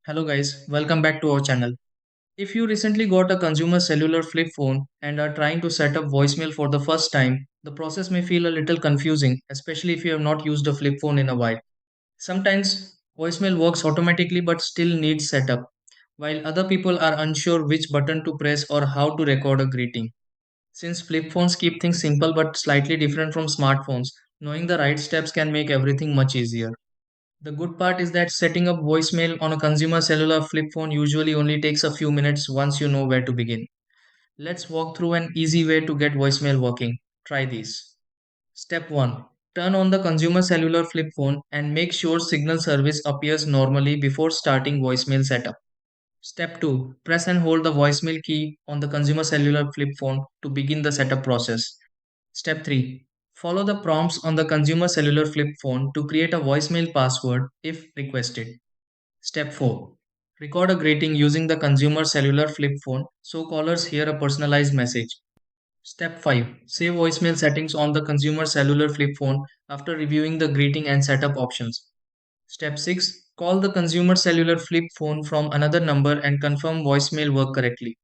Hello guys, welcome back to our channel. If you recently got a consumer cellular flip phone and are trying to set up voicemail for the first time, the process may feel a little confusing, especially if you have not used a flip phone in a while. Sometimes voicemail works automatically but still needs setup, while other people are unsure which button to press or how to record a greeting. Since flip phones keep things simple but slightly different from smartphones, knowing the right steps can make everything much easier. The good part is that setting up voicemail on a consumer cellular flip phone usually only takes a few minutes once you know where to begin. Let's walk through an easy way to get voicemail working. Try these. Step 1. Turn on the consumer cellular flip phone and make sure signal service appears normally before starting voicemail setup. Step 2. Press and hold the voicemail key on the consumer cellular flip phone to begin the setup process. Step 3. Follow the prompts on the consumer cellular flip phone to create a voicemail password if requested. Step 4. Record a greeting using the consumer cellular flip phone so callers hear a personalized message. Step 5. Save voicemail settings on the consumer cellular flip phone after reviewing the greeting and setup options. Step 6. Call the consumer cellular flip phone from another number and confirm voicemail work correctly.